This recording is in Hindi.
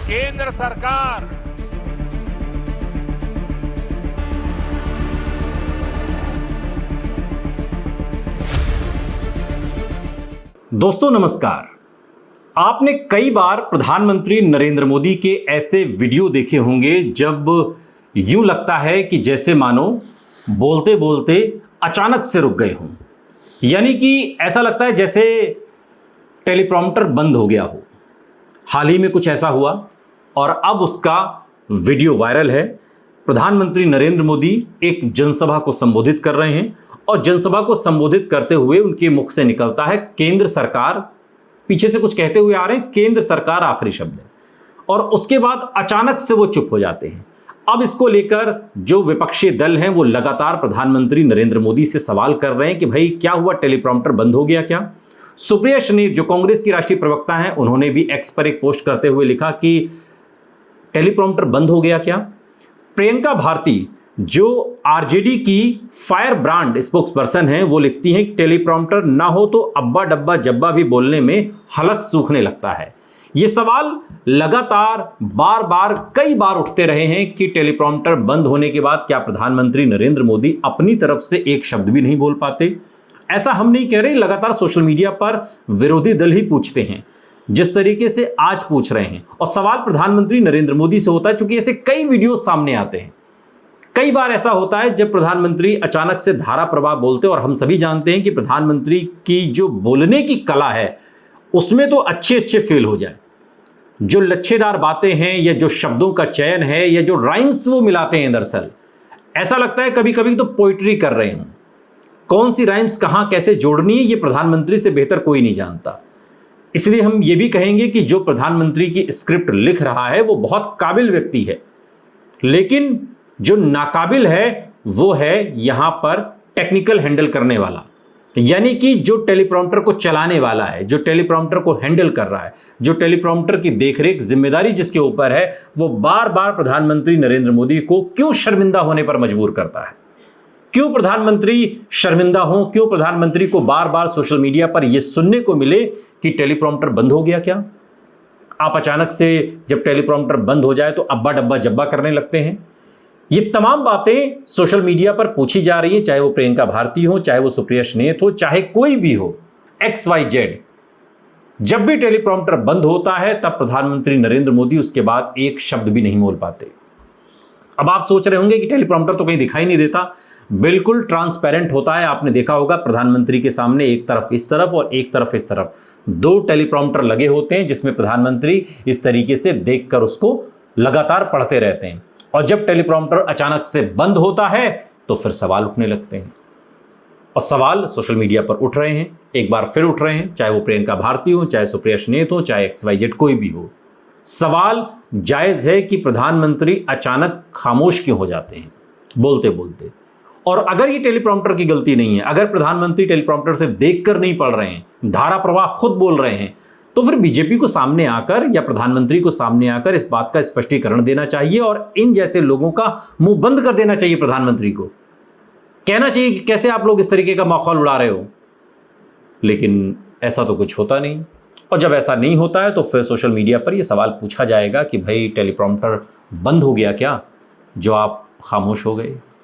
केंद्र सरकार दोस्तों नमस्कार। आपने कई बार प्रधानमंत्री नरेंद्र मोदी के ऐसे वीडियो देखे होंगे जब यूं लगता है कि जैसे मानो बोलते बोलते अचानक से रुक गए हों, यानी कि ऐसा लगता है जैसे टेलीप्रॉम्प्टर बंद हो गया हो। हाल ही में कुछ ऐसा हुआ और अब उसका वीडियो वायरल है। प्रधानमंत्री नरेंद्र मोदी एक जनसभा को संबोधित कर रहे हैं और जनसभा को संबोधित करते हुए उनके मुख से निकलता है केंद्र सरकार, पीछे से कुछ कहते हुए आ रहे हैं केंद्र सरकार आखिरी शब्द है, और उसके बाद अचानक से वो चुप हो जाते हैं। अब इसको लेकर जो विपक्षी दल हैं वो लगातार प्रधानमंत्री नरेंद्र मोदी से सवाल कर रहे हैं कि भाई क्या हुआ, टेलीप्रॉम्प्टर बंद हो गया क्या? सुप्रिया श्रीनेत जो कांग्रेस की राष्ट्रीय प्रवक्ता हैं, उन्होंने भी एक्स पर एक पोस्ट करते हुए लिखा कि टेलीप्रॉम्प्टर बंद हो गया क्या? प्रियंका भारती जो आरजेडी की फायर ब्रांड स्पोक्स पर्सन हैं, वो लिखती हैं टेलीप्रॉम्प्टर ना हो तो अब्बा डब्बा जब्बा भी बोलने में हलक सूखने लगता है। ये सवाल लगातार बार बार कई बार उठते रहे हैं कि टेलीप्रॉम्प्टर बंद होने के बाद क्या प्रधानमंत्री नरेंद्र मोदी अपनी तरफ से एक शब्द भी नहीं बोल पाते? ऐसा हम नहीं कह रहे, लगातार सोशल मीडिया पर विरोधी दल ही पूछते हैं जिस तरीके से आज पूछ रहे हैं, और सवाल प्रधानमंत्री नरेंद्र मोदी से होता है क्योंकि ऐसे कई वीडियो सामने आते हैं। कई बार ऐसा होता है जब प्रधानमंत्री अचानक से धारा प्रवाह बोलते हैं, और हम सभी जानते हैं कि प्रधानमंत्री की जो बोलने की कला है उसमें तो अच्छे अच्छे फेल हो जाए। जो लच्छेदार बातें हैं या जो शब्दों का चयन है या जो राइम्स वो मिलाते हैं, दरअसल ऐसा लगता है कभी कभी तो पोइट्री कर रहे हों। कौन सी राइम्स कहां कैसे जोड़नी है ये प्रधानमंत्री से बेहतर कोई नहीं जानता। इसलिए हम ये भी कहेंगे कि जो प्रधानमंत्री की स्क्रिप्ट लिख रहा है वो बहुत काबिल व्यक्ति है, लेकिन जो नाकाबिल है वो है यहां पर टेक्निकल हैंडल करने वाला, यानी कि जो टेलीप्रॉम्प्टर को चलाने वाला है, जो टेलीप्रॉम्प्टर को हैंडल कर रहा है, जो टेलीप्रॉम्प्टर की देखरेख जिम्मेदारी जिसके ऊपर है, वो बार बार प्रधानमंत्री नरेंद्र मोदी को क्यों शर्मिंदा होने पर मजबूर करता है। क्यों प्रधानमंत्री शर्मिंदा हो, क्यों प्रधानमंत्री को बार बार सोशल मीडिया पर यह सुनने को मिले कि टेलीप्रॉम्प्टर बंद हो गया क्या? आप अचानक से जब टेलीप्रॉम्प्टर बंद हो जाए तो अब्बा डब्बा जब्बा करने लगते हैं। ये तमाम बातें सोशल मीडिया पर पूछी जा रही हैं, चाहे वो प्रियंका भारती हो, चाहे वो सुप्रिया श्रीनेत हो, चाहे कोई भी हो, XYZ। जब भी टेलीप्रॉम्प्टर बंद होता है तब प्रधानमंत्री नरेंद्र मोदी उसके बाद एक शब्द भी नहीं बोल पाते। अब आप सोच रहे होंगे कि टेलीप्रॉम्प्टर तो कहीं दिखाई नहीं देता। बिल्कुल ट्रांसपेरेंट होता है। आपने देखा होगा प्रधानमंत्री के सामने एक तरफ इस तरफ और एक तरफ इस तरफ दो टेलीप्रॉम्प्टर लगे होते हैं, जिसमें प्रधानमंत्री इस तरीके से देखकर उसको लगातार पढ़ते रहते हैं। और जब टेलीप्रॉम्प्टर अचानक से बंद होता है तो फिर सवाल उठने लगते हैं, और सवाल सोशल मीडिया पर उठ रहे हैं, एक बार फिर उठ रहे हैं, चाहे वो प्रियंका भारती हो, चाहे सुप्रिया श्रीनेत हो, चाहे XYZ कोई भी हो। सवाल जायज है कि प्रधानमंत्री अचानक खामोश क्यों हो जाते हैं बोलते बोलते। और अगर ये टेलीप्रॉम्प्टर की गलती नहीं है, अगर प्रधानमंत्री टेलीप्रॉम्प्टर से देखकर नहीं पढ़ रहे हैं, धारा प्रवाह खुद बोल रहे हैं, तो फिर बीजेपी को सामने आकर या प्रधानमंत्री को सामने आकर इस बात का स्पष्टीकरण देना चाहिए और इन जैसे लोगों का मुंह बंद कर देना चाहिए। प्रधानमंत्री को कहना चाहिए कि कैसे आप लोग इस तरीके का माहौल उड़ा रहे हो, लेकिन ऐसा तो कुछ होता नहीं। और जब ऐसा नहीं होता है तो फिर सोशल मीडिया पर यह सवाल पूछा जाएगा कि भाई टेलीप्रॉम्प्टर बंद हो गया क्या जो आप खामोश हो गए।